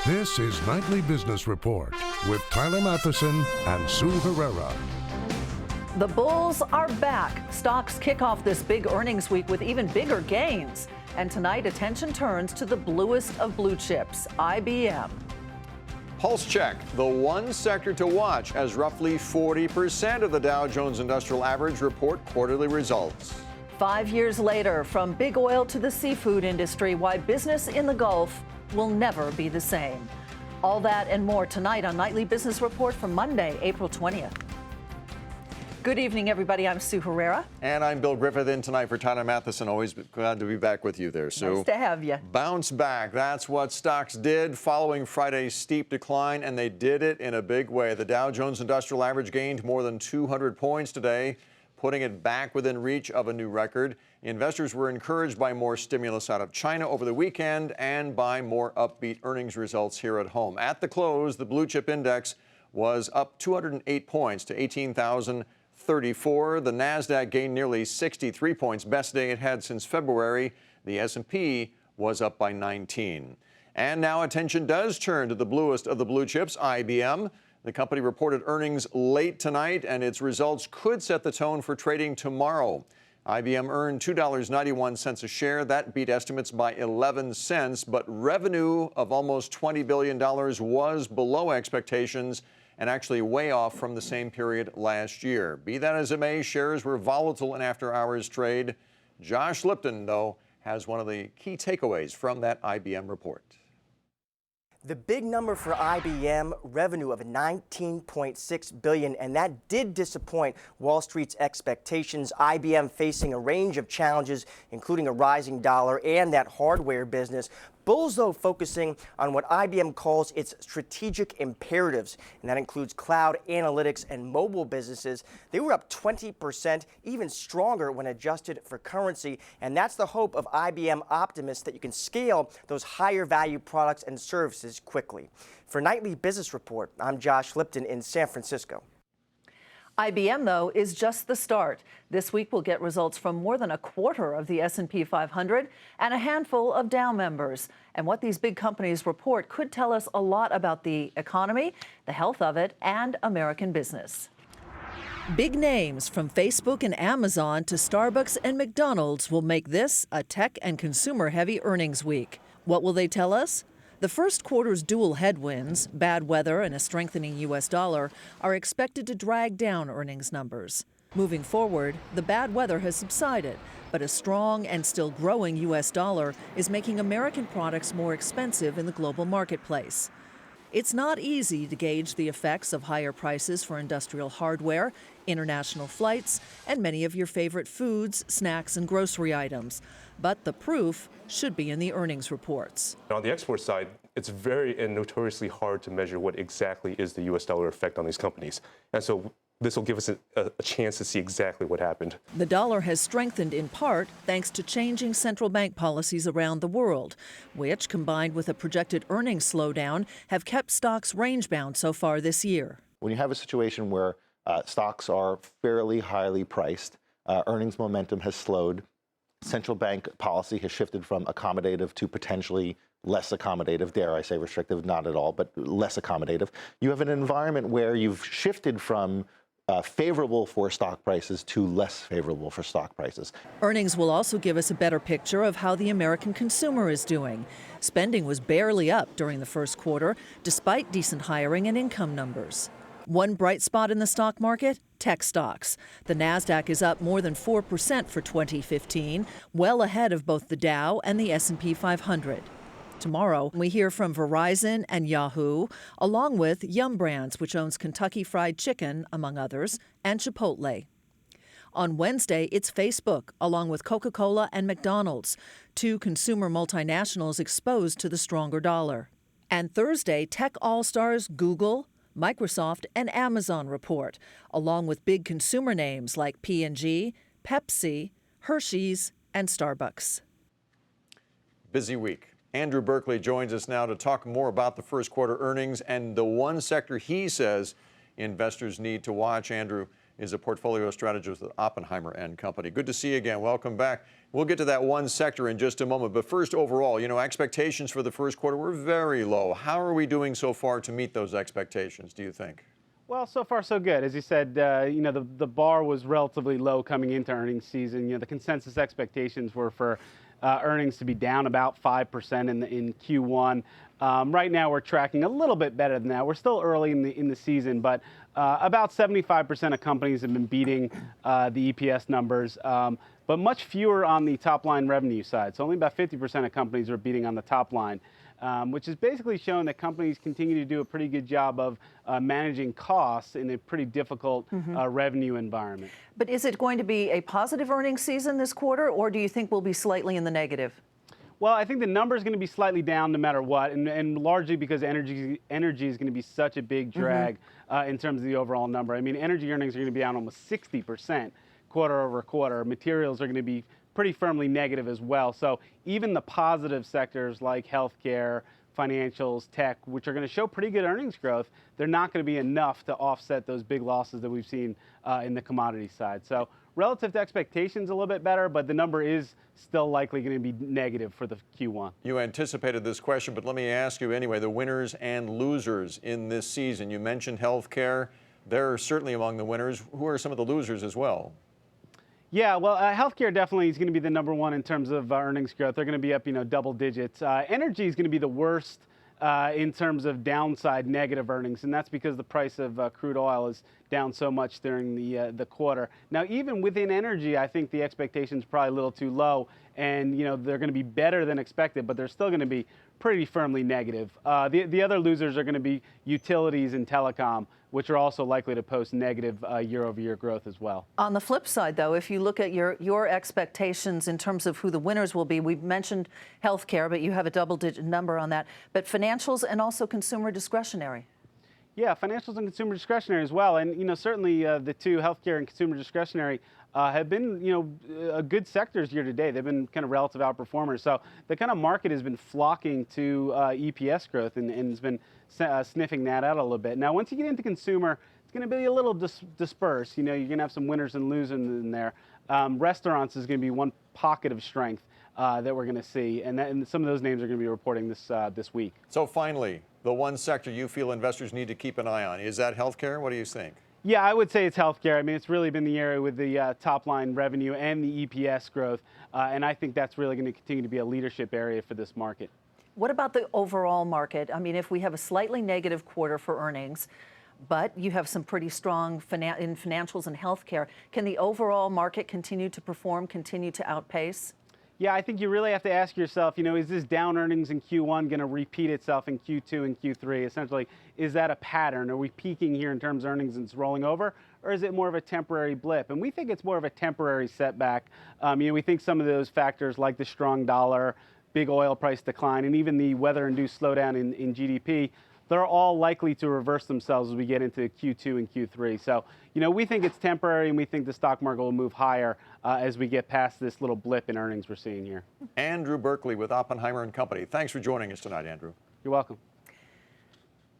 This is Nightly Business Report with Tyler Matheson and Sue Herrera. The bulls are back. Stocks kick off this big earnings week with even bigger gains. And tonight, attention turns to the bluest of blue chips, IBM. Pulse check, the one sector to watch as roughly 40% of the Dow Jones Industrial Average report quarterly results. 5 years later, from big oil to the seafood industry, why business in the Gulf will never be the same. All that and more tonight on Nightly Business Report for Monday, April 20th. Good evening, everybody. I'm Sue Herrera. And I'm Bill Griffith in tonight for Tyler Matheson. Always glad to be back with you there, Sue. Nice to have you. Bounce back. That's what stocks did following Friday's steep decline, and they did it in a big way. The Dow Jones Industrial Average gained more than 200 points today, putting it back within reach of a new record. Investors were encouraged by more stimulus out of China over the weekend and by more upbeat earnings results here at home. At the close, the blue chip index was up 208 points to 18,034. The Nasdaq gained nearly 63 points, best day it had since February. The S&P was up by 19. And now attention does turn to the bluest of the blue chips, IBM. The company reported earnings late tonight, and its results could set the tone for trading tomorrow. IBM earned $2.91 a share. That beat estimates by 11 cents, but revenue of almost $20 billion was below expectations and actually way off from the same period last year. Be that as it may, shares were volatile in after-hours trade. Josh Lipton, though, has one of the key takeaways from that IBM report. The big number for IBM, revenue of $19.6 billion, and that did disappoint Wall Street's expectations. IBM facing a range of challenges, including a rising dollar and that hardware business. Bulls, though, focusing on what IBM calls its strategic imperatives, and that includes cloud, analytics, and mobile businesses. They were up 20%, even stronger when adjusted for currency, and that's the hope of IBM optimists that you can scale those higher value products and services quickly. For Nightly Business Report, I'm Josh Lipton in San Francisco. IBM, though, is just the start. This week we'll get results from more than a quarter of the S&P 500 and a handful of Dow members. And what these big companies report could tell us a lot about the economy, the health of it, and American business. Big names from Facebook and Amazon to Starbucks and McDonald's will make this a tech and consumer-heavy earnings week. What will they tell us? The first quarter's dual headwinds, bad weather and a strengthening U.S. dollar, are expected to drag down earnings numbers. Moving forward, the bad weather has subsided, but a strong and still growing U.S. dollar is making American products more expensive in the global marketplace. It's not easy to gauge the effects of higher prices for industrial hardware, international flights, and many of your favorite foods, snacks, and grocery items. But the proof should be in the earnings reports. On the export side, it's very and notoriously hard to measure what exactly is the U.S. dollar effect on these companies. And so this will give us a chance to see exactly what happened. The dollar has strengthened in part thanks to changing central bank policies around the world, which, combined with a projected earnings slowdown, have kept stocks range-bound so far this year. When you have a situation where stocks are fairly highly priced, earnings momentum has slowed, central bank policy has shifted from accommodative to potentially less accommodative, dare I say restrictive, not at all, but less accommodative. You have an environment where you've shifted from favorable for stock prices to less favorable for stock prices. Earnings will also give us a better picture of how the American consumer is doing. Spending was barely up during the first quarter, despite decent hiring and income numbers. One bright spot in the stock market, tech stocks. The Nasdaq is up more than 4% for 2015, well ahead of both the Dow and the S&P 500. Tomorrow, we hear from Verizon and Yahoo, along with Yum Brands, which owns Kentucky Fried Chicken, among others, and Chipotle. On Wednesday, it's Facebook, along with Coca-Cola and McDonald's, two consumer multinationals exposed to the stronger dollar. And Thursday, tech all-stars Google, Microsoft, and Amazon report, along with big consumer names like P&G, Pepsi, Hershey's, and Starbucks. Busy week. Andrew Berkeley joins us now to talk more about the first quarter earnings and the one sector he says investors need to watch. Andrew, is a portfolio strategist with Oppenheimer and Company. Good to see you again. Welcome back. We'll get to that one sector in just a moment. But first, overall, expectations for the first quarter were very low. How are we doing so far to meet those expectations, do you think? Well, so far so good. As you said, the bar was relatively low coming into earnings season. The consensus expectations were for earnings to be down about 5% in Q1. Right now, we're tracking a little bit better than that. We're still early in the season, but about 75% of companies have been beating the EPS numbers, but much fewer on the top line revenue side. So only about 50% of companies are beating on the top line, which is basically showing that companies continue to do a pretty good job of managing costs in a pretty difficult revenue environment. But is it going to be a positive earnings season this quarter, or do you think we'll be slightly in the negative? Well, I think the number is going to be slightly down no matter what, and largely because energy is going to be such a big drag in terms of the overall number. I mean, energy earnings are going to be down almost 60% quarter over quarter. Materials are going to be pretty firmly negative as well. So even the positive sectors like healthcare, financials, tech, which are going to show pretty good earnings growth, they're not going to be enough to offset those big losses that we've seen in the commodity side. So relative to expectations, a little bit better, but the number is still likely going to be negative for the Q1. You anticipated this question, but let me ask you anyway, the winners and losers in this season. You mentioned healthcare. They're certainly among the winners. Who are some of the losers as well? Yeah, well, healthcare definitely is going to be the number one in terms of earnings growth. They're going to be up, double digits. Energy is going to be the worst in terms of downside negative earnings, and that's because the price of crude oil is down so much during the quarter. Now, even within energy, I think the expectation is probably a little too low, and they're going to be better than expected, but they're still going to be pretty firmly negative. The other losers are going to be utilities and telecom, which are also likely to post negative year-over-year growth as well. On the flip side, though, if you look at your expectations in terms of who the winners will be, we've mentioned healthcare, but you have a double-digit number on that, but financials and also consumer discretionary. Yeah, financials and consumer discretionary as well, and certainly the two, healthcare and consumer discretionary, have been good sectors year to date. They've been kind of relative outperformers. So the kind of market has been flocking to EPS growth and has been sniffing that out a little bit. Now, once you get into consumer, it's going to be a little dispersed. You're going to have some winners and losers in there. Restaurants is going to be one pocket of strength that we're going to see, and some of those names are going to be reporting this week. So finally, the one sector you feel investors need to keep an eye on, is that healthcare? What do you think? Yeah, I would say it's healthcare. I mean, it's really been the area with the top line revenue and the EPS growth, and I think that's really going to continue to be a leadership area for this market. What about the overall market? I mean, if we have a slightly negative quarter for earnings, but you have some pretty strong in financials and healthcare, can the overall market continue to perform, continue to outpace? Yeah, I think you really have to ask yourself, is this down earnings in Q1 going to repeat itself in Q2 and Q3? Essentially, is that a pattern? Are we peaking here in terms of earnings and it's rolling over? Or is it more of a temporary blip? And we think it's more of a temporary setback. We think some of those factors like the strong dollar, big oil price decline, and even the weather-induced slowdown in GDP, they're all likely to reverse themselves as we get into Q2 and Q3. So, we think it's temporary, and we think the stock market will move higher as we get past this little blip in earnings we're seeing here. Andrew Berkeley with Oppenheimer and Company. Thanks for joining us tonight, Andrew. You're welcome.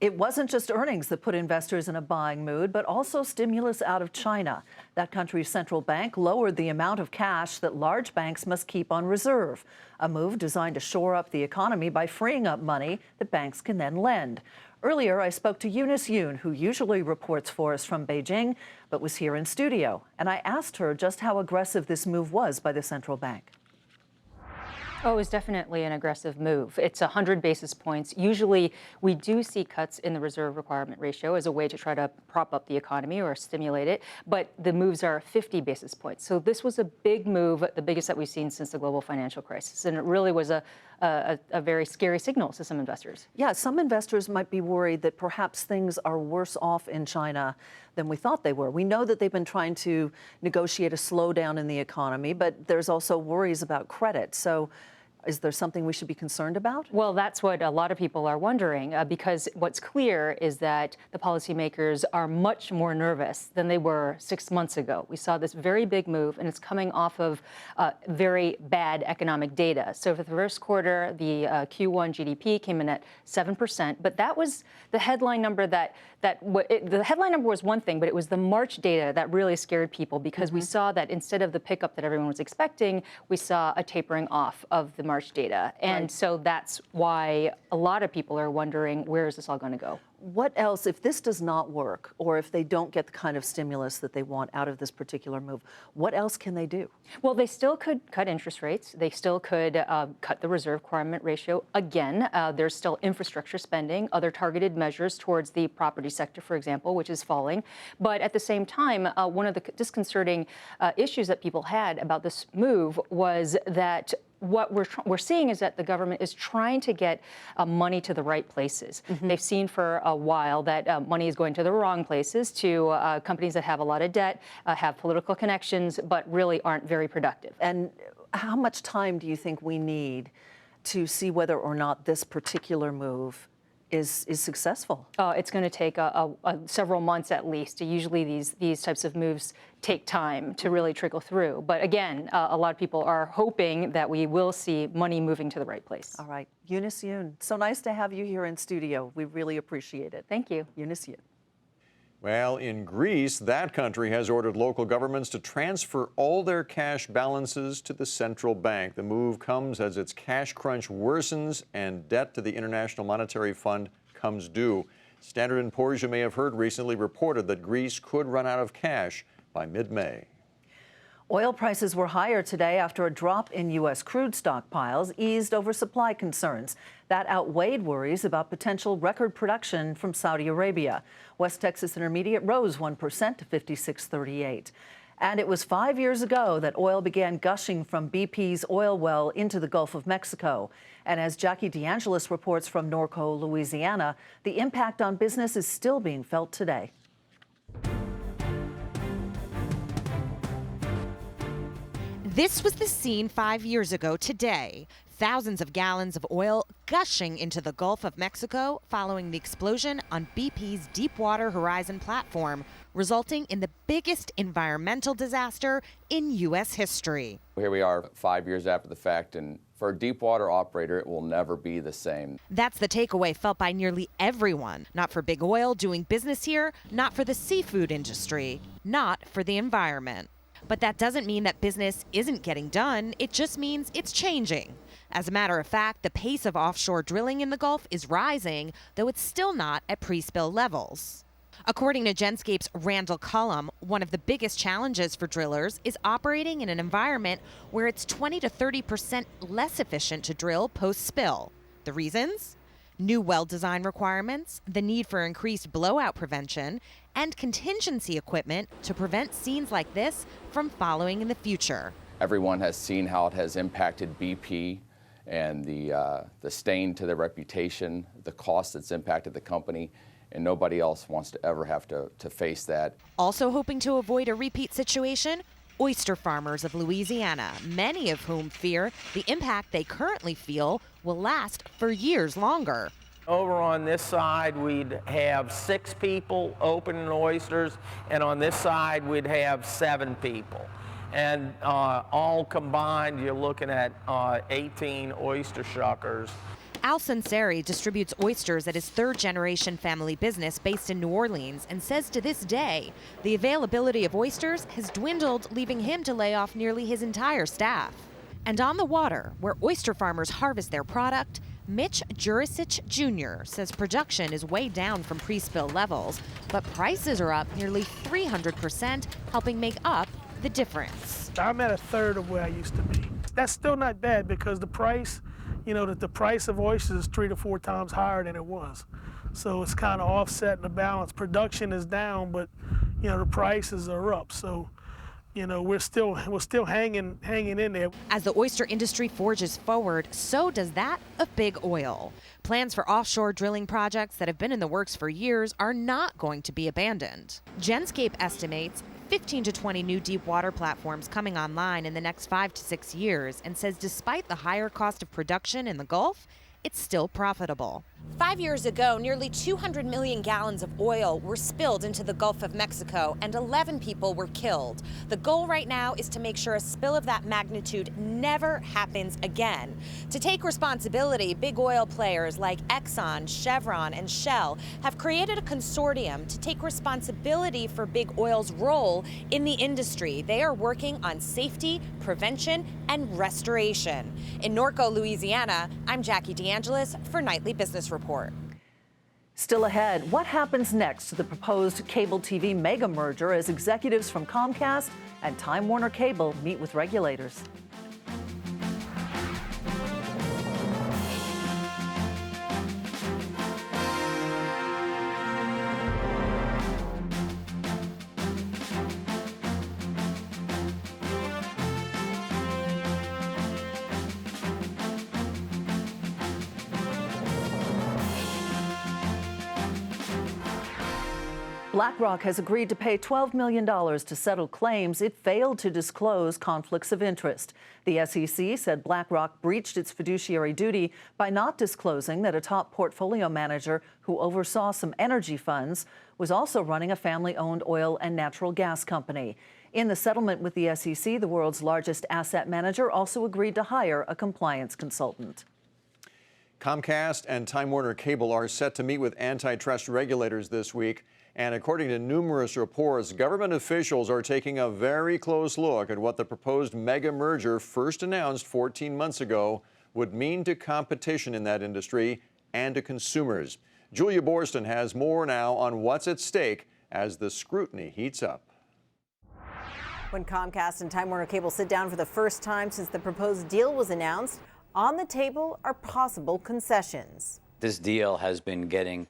It wasn't just earnings that put investors in a buying mood, but also stimulus out of China. That country's central bank lowered the amount of cash that large banks must keep on reserve, a move designed to shore up the economy by freeing up money that banks can then lend. Earlier, I spoke to Eunice Yoon, who usually reports for us from Beijing, but was here in studio. And I asked her just how aggressive this move was by the central bank. Oh, it was definitely an aggressive move. It's 100 basis points. Usually, we do see cuts in the reserve requirement ratio as a way to try to prop up the economy or stimulate it, but the moves are 50 basis points. So this was a big move, the biggest that we've seen since the global financial crisis, and it really was a very scary signal to some investors. Yeah, some investors might be worried that perhaps things are worse off in China than we thought they were. We know that they've been trying to negotiate a slowdown in the economy, but there's also worries about credit. So Is there something we should be concerned about? Well, that's what a lot of people are wondering, because what's clear is that the policymakers are much more nervous than they were 6 months ago. We saw this very big move, and it's coming off of very bad economic data. So for the first quarter, the Q1 GDP came in at 7%, but that was the headline number the headline number was one thing, but it was the March data that really scared people, because we saw that instead of the pickup that everyone was expecting, we saw a tapering off of the March data. And so that's why a lot of people are wondering, where is this all going to go? What else, if this does not work, or if they don't get the kind of stimulus that they want out of this particular move, what else can they do? Well, they still could cut interest rates. They still could cut the reserve requirement ratio again. There's still infrastructure spending, other targeted measures towards the property sector, for example, which is falling. But at the same time, one of the disconcerting issues that people had about this move was that what we're seeing is that the government is trying to get money to the right places. They've seen for a while that money is going to the wrong places, to companies that have a lot of debt, have political connections, but really aren't very productive. And how much time do you think we need to see whether or not this particular move is successful? It's going to take several months at least. Usually these types of moves take time to really trickle through. But again, a lot of people are hoping that we will see money moving to the right place. All right. Eunice Yoon, so nice to have you here in studio. We really appreciate it. Thank you. Eunice Yoon. Well, in Greece, that country has ordered local governments to transfer all their cash balances to the central bank. The move comes as its cash crunch worsens and debt to the International Monetary Fund comes due. Standard & Poor's, you may have heard, recently reported that Greece could run out of cash by mid-May. Oil prices were higher today after a drop in U.S. crude stockpiles eased oversupply concerns. That outweighed worries about potential record production from Saudi Arabia. West Texas Intermediate rose 1% to 56.38. And it was 5 years ago that oil began gushing from BP's oil well into the Gulf of Mexico. And as Jackie DeAngelis reports from Norco, Louisiana, the impact on business is still being felt today. This was the scene 5 years ago today. Thousands of gallons of oil gushing into the Gulf of Mexico following the explosion on BP's Deepwater Horizon platform, resulting in the biggest environmental disaster in U.S. history. Here we are 5 years after the fact, and for a deepwater operator, it will never be the same. That's the takeaway felt by nearly everyone. Not for big oil doing business here, not for the seafood industry, not for the environment. But that doesn't mean that business isn't getting done. It just means it's changing. As a matter of fact, the pace of offshore drilling in the Gulf is rising, though it's still not at pre-spill levels. According to Genscape's Randall Cullum, one of the biggest challenges for drillers is operating in an environment where it's 20 to 30% less efficient to drill post-spill. The reasons? New well design requirements, the need for increased blowout prevention, and contingency equipment to prevent scenes like this from following in the future. Everyone has seen how it has impacted BP and the stain to their reputation, the cost that's impacted the company, and nobody else wants to ever have to face that. Also hoping to avoid a repeat situation, oyster farmers of Louisiana, many of whom fear the impact they currently feel will last for years longer. Over on this side, we'd have 6 people opening oysters, and on this side, we'd have 7 people. And all combined, you're looking at 18 oyster shuckers. Al Sunseri distributes oysters at his third-generation family business based in New Orleans and says to this day, the availability of oysters has dwindled, leaving him to lay off nearly his entire staff. And on the water, where oyster farmers harvest their product, Mitch Jurisic Jr. says production is way down from pre-spill levels, but prices are up nearly 300%, helping make up the difference. I'm at a third of where I used to be. That's still not bad because the price, the price of oysters is 3 to 4 times higher than it was. So it's kind of offsetting the balance. Production is down, but the prices are up. So we're still hanging in there. As the oyster industry forges forward, so does that of big oil. Plans for offshore drilling projects that have been in the works for years are not going to be abandoned. Genscape estimates 15 to 20 new deep water platforms coming online in the next 5 to 6 years, and says despite the higher cost of production in the Gulf, it's still profitable. 5 years ago, nearly 200 million gallons of oil were spilled into the Gulf of Mexico and 11 people were killed. The goal right now is to make sure a spill of that magnitude never happens again. To take responsibility, big oil players like Exxon, Chevron, and Shell have created a consortium to take responsibility for big oil's role in the industry. They are working on safety, prevention, and restoration. In Norco, Louisiana, I'm Jackie DeAngelis for Nightly Business Report. Still ahead, what happens next to the proposed cable TV mega merger as executives from Comcast and Time Warner Cable meet with regulators? BlackRock has agreed to pay $12 million to settle claims it failed to disclose conflicts of interest. The SEC said BlackRock breached its fiduciary duty by not disclosing that a top portfolio manager who oversaw some energy funds was also running a family-owned oil and natural gas company. In the settlement with the SEC, the world's largest asset manager also agreed to hire a compliance consultant. Comcast and Time Warner Cable are set to meet with antitrust regulators this week. And according to numerous reports, government officials are taking a very close look at what the proposed mega merger, first announced 14 months ago, would mean to competition in that industry and to consumers. Julia Borston has more now on what's at stake as the scrutiny heats up. When Comcast and Time Warner Cable sit down for the first time since the proposed deal was announced, on the table are possible concessions. This deal has been getting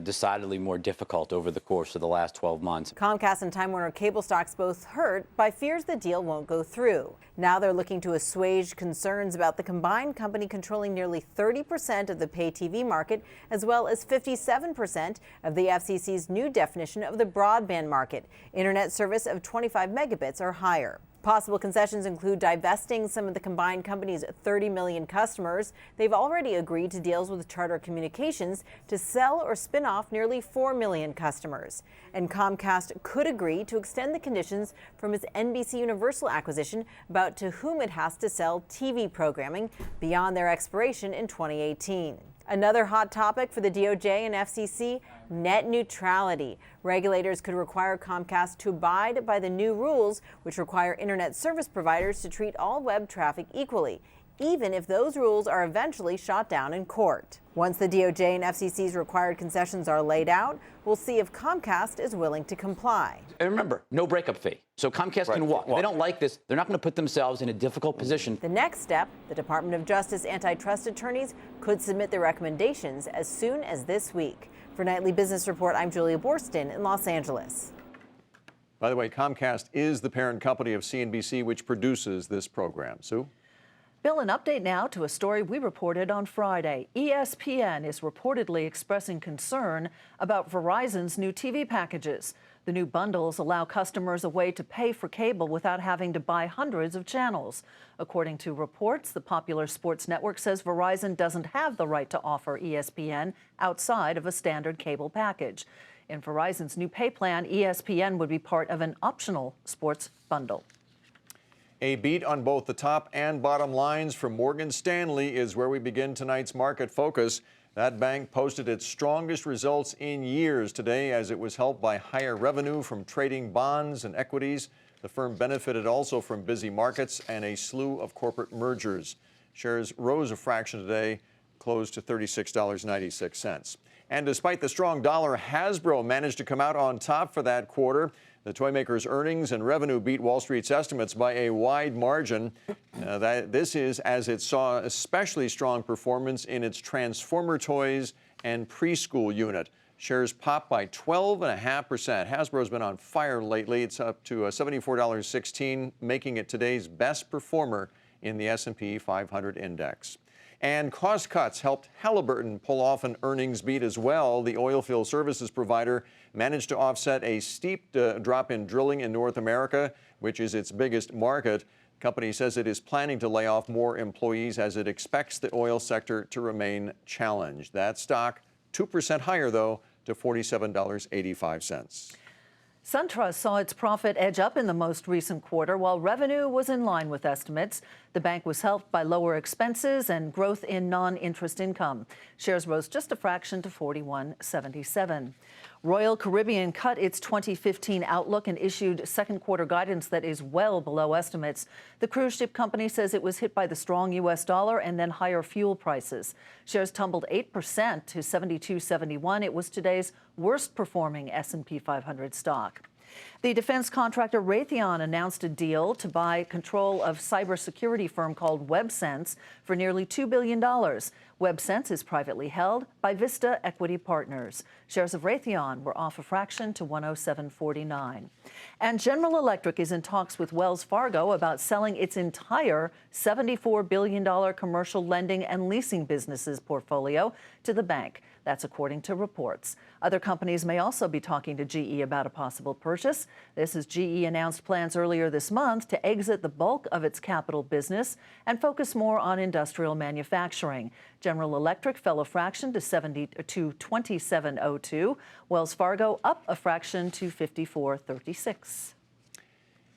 decidedly more difficult over the course of the last 12 months. Comcast and Time Warner Cable stocks both hurt by fears the deal won't go through. Now they're looking to assuage concerns about the combined company controlling nearly 30% of the pay TV market, as well as 57% of the FCC's new definition of the broadband market, internet service of 25 megabits or higher. Possible concessions include divesting some of the combined company's 30 million customers. They've already agreed to deals with Charter Communications to sell or spin off nearly 4 million customers. And Comcast could agree to extend the conditions from its NBC Universal acquisition about to whom it has to sell TV programming beyond their expiration in 2018. Another hot topic for the DOJ and FCC, net neutrality. Regulators could require Comcast to abide by the new rules, which require internet service providers to treat all web traffic equally, even if those rules are eventually shot down in court. Once the DOJ and FCC's required concessions are laid out, we'll see if Comcast is willing to comply. And remember, no breakup fee. So Comcast can walk. If they don't like this, they're not going to put themselves in a difficult position. The next step, the Department of Justice antitrust attorneys could submit their recommendations as soon as this week. For Nightly Business Report, I'm Julia Borston in Los Angeles. By the way, Comcast is the parent company of CNBC, which produces this program. Sue? Bill, an update now to a story we reported on Friday. ESPN is reportedly expressing concern about Verizon's new TV packages. The new bundles allow customers a way to pay for cable without having to buy hundreds of channels. According to reports, the popular sports network says Verizon doesn't have the right to offer ESPN outside of a standard cable package. In Verizon's new pay plan, ESPN would be part of an optional sports bundle. A beat on both the top and bottom lines from Morgan Stanley is where we begin tonight's market focus. That bank posted its strongest results in years today as it was helped by higher revenue from trading bonds and equities. The firm benefited also from busy markets and a slew of corporate mergers. Shares rose a fraction today, closed to $36.96. And despite the strong dollar, Hasbro managed to come out on top for that quarter. The toy maker's earnings and revenue beat Wall Street's estimates by a wide margin. This is as it saw especially strong performance in its Transformer toys and preschool unit. Shares popped by 12.5%. Hasbro's been on fire lately. It's up to $74.16, making it today's best performer in the S&P 500 index. And cost cuts helped Halliburton pull off an earnings beat as well. The oilfield services provider managed to offset a steep drop in drilling in North America, which is its biggest market. The company says it is planning to lay off more employees as it expects the oil sector to remain challenged. That stock 2% higher, though, to $47.85. SunTrust saw its profit edge up in the most recent quarter, while revenue was in line with estimates. The bank was helped by lower expenses and growth in non-interest income. Shares rose just a fraction to $41.77. Royal Caribbean cut its 2015 outlook and issued second quarter guidance that is well below estimates. The cruise ship company says it was hit by the strong U.S. dollar and then higher fuel prices. Shares tumbled 8% to $72.71. It was today's worst performing S&P 500 stock. The defense contractor Raytheon announced a deal to buy control of cybersecurity firm called WebSense for nearly $2 billion. WebSense is privately held by Vista Equity Partners. Shares of Raytheon were off a fraction to $107.49. And General Electric is in talks with Wells Fargo about selling its entire $74 billion commercial lending and leasing businesses portfolio to the bank. That's according to reports. Other companies may also be talking to GE about a possible purchase. This as GE announced plans earlier this month to exit the bulk of its capital business and focus more on industrial manufacturing. General Electric fell a fraction to $27.02. Wells Fargo up a fraction to $54.36.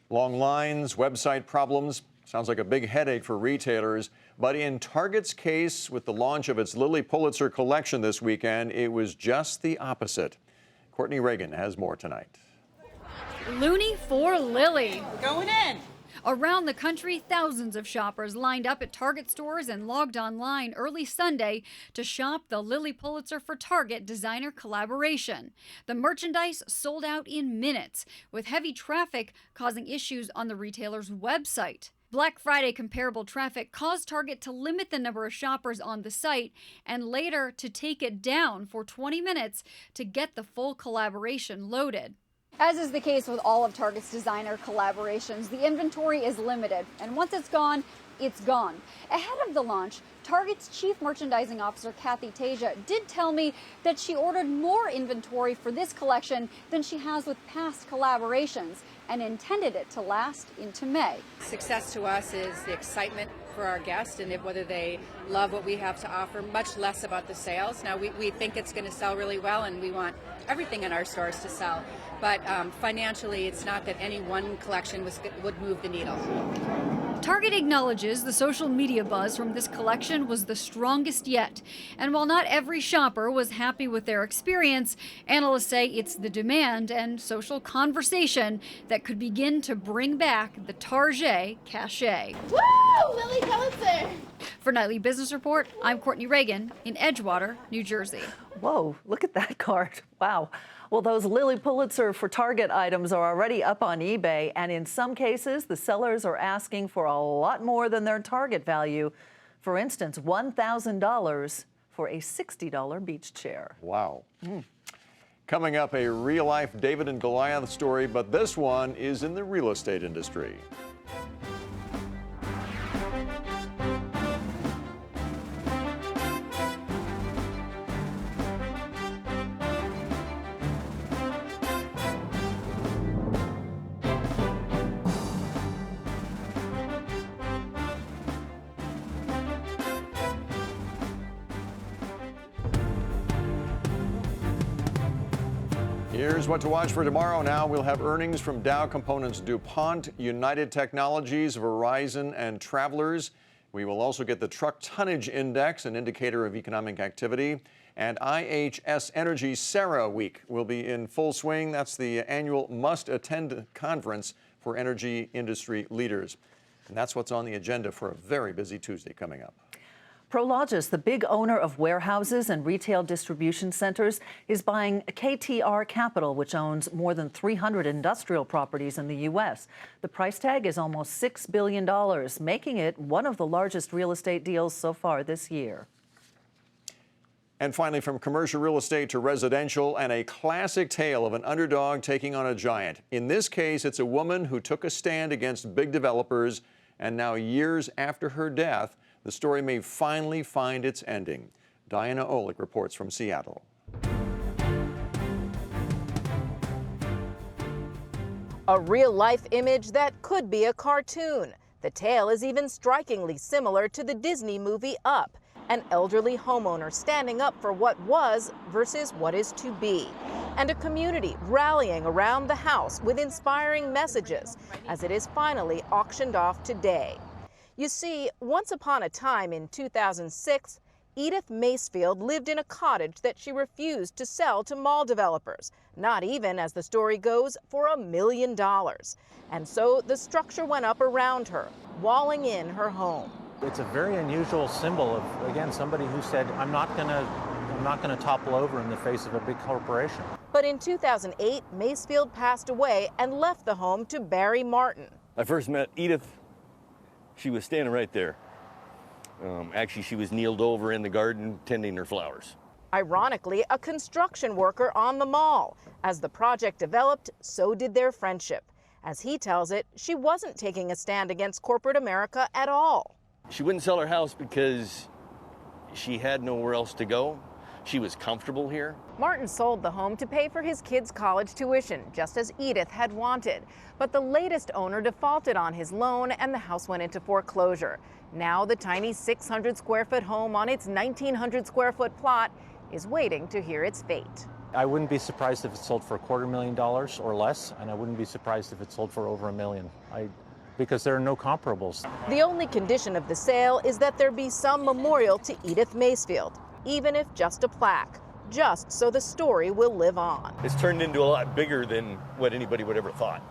Long lines, website problems. Sounds like a big headache for retailers. But in Target's case, with the launch of its Lilly Pulitzer collection this weekend, it was just the opposite. Courtney Reagan has more tonight. Looney for Lilly. Going in. Around the country, thousands of shoppers lined up at Target stores and logged online early Sunday to shop the Lilly Pulitzer for Target designer collaboration. The merchandise sold out in minutes, with heavy traffic causing issues on the retailer's website. Black Friday comparable traffic caused Target to limit the number of shoppers on the site and later to take it down for 20 minutes to get the full collaboration loaded. As is the case with all of Target's designer collaborations, the inventory is limited, and once it's gone, it's gone. Ahead of the launch, Target's Chief Merchandising Officer, Kathy Tasia, did tell me that she ordered more inventory for this collection than she has with past collaborations and intended it to last into May. Success to us is the excitement for our guests and whether they love what we have to offer, much less about the sales. Now, we think it's going to sell really well, and we want everything in our stores to sell. But financially, it's not that any one collection would move the needle. Target acknowledges the social media buzz from this collection was the strongest yet. And while not every shopper was happy with their experience, analysts say it's the demand and social conversation that could begin to bring back the Target cachet. Woo! Lilly Pulitzer! For Nightly Business Report, I'm Courtney Reagan in Edgewater, New Jersey. Whoa, look at that card. Wow. Well, those Lilly Pulitzer for Target items are already up on eBay, and in some cases, the sellers are asking for a lot more than their Target value. For instance, $1,000 for a $60 beach chair. Wow. Coming up, a real-life David and Goliath story, but this one is in the real estate industry. Here's what to watch for tomorrow. Now we'll have earnings from Dow Components, DuPont, United Technologies, Verizon, and Travelers. We will also get the Truck Tonnage Index, an indicator of economic activity. And IHS Energy's Sarah Week will be in full swing. That's the annual must-attend conference for energy industry leaders. And that's what's on the agenda for a very busy Tuesday coming up. Prologis, the big owner of warehouses and retail distribution centers, is buying KTR Capital, which owns more than 300 industrial properties in the U.S. The price tag is almost $6 billion, making it one of the largest real estate deals so far this year. And finally, from commercial real estate to residential, and a classic tale of an underdog taking on a giant. In this case, it's a woman who took a stand against big developers, and now years after her death, the story may finally find its ending. Diana Olick reports from Seattle. A real-life image that could be a cartoon. The tale is even strikingly similar to the Disney movie Up, an elderly homeowner standing up for what was versus what is to be, and a community rallying around the house with inspiring messages as it is finally auctioned off today. You see, once upon a time in 2006, Edith Macefield lived in a cottage that she refused to sell to mall developers, not even, as the story goes, for $1 million. And so the structure went up around her, walling in her home. It's a very unusual symbol of, again, somebody who said, I'm not going to topple over in the face of a big corporation. But in 2008, Macefield passed away and left the home to Barry Martin. I first met Edith. She was standing right there. Actually, she was kneeled over in the garden tending her flowers. Ironically, a construction worker on the mall. As the project developed, so did their friendship. As he tells it, she wasn't taking a stand against corporate America at all. She wouldn't sell her house because she had nowhere else to go. She was comfortable here. Martin sold the home to pay for his kids' college tuition, just as Edith had wanted. But the latest owner defaulted on his loan and the house went into foreclosure. Now the tiny 600 square foot home on its 1,900 square foot plot is waiting to hear its fate. I wouldn't be surprised if it sold for $250,000 or less, and I wouldn't be surprised if it sold for over $1 million. Because there are no comparables. The only condition of the sale is that there be some memorial to Edith Macefield, even if just a plaque, just so the story will live on. It's turned into a lot bigger than what anybody would ever thought.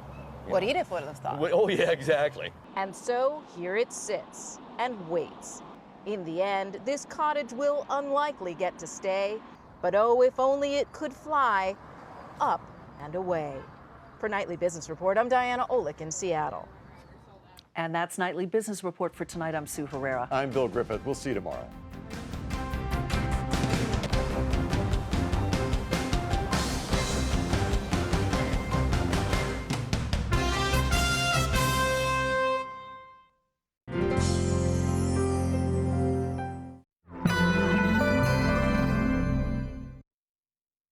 What Edith would have thought. Oh, yeah, exactly. And so here it sits and waits. In the end, this cottage will unlikely get to stay, but oh, if only it could fly up and away. For Nightly Business Report, I'm Diana Olick in Seattle. And that's Nightly Business Report for tonight. I'm Sue Herrera. I'm Bill Griffith. We'll see you tomorrow.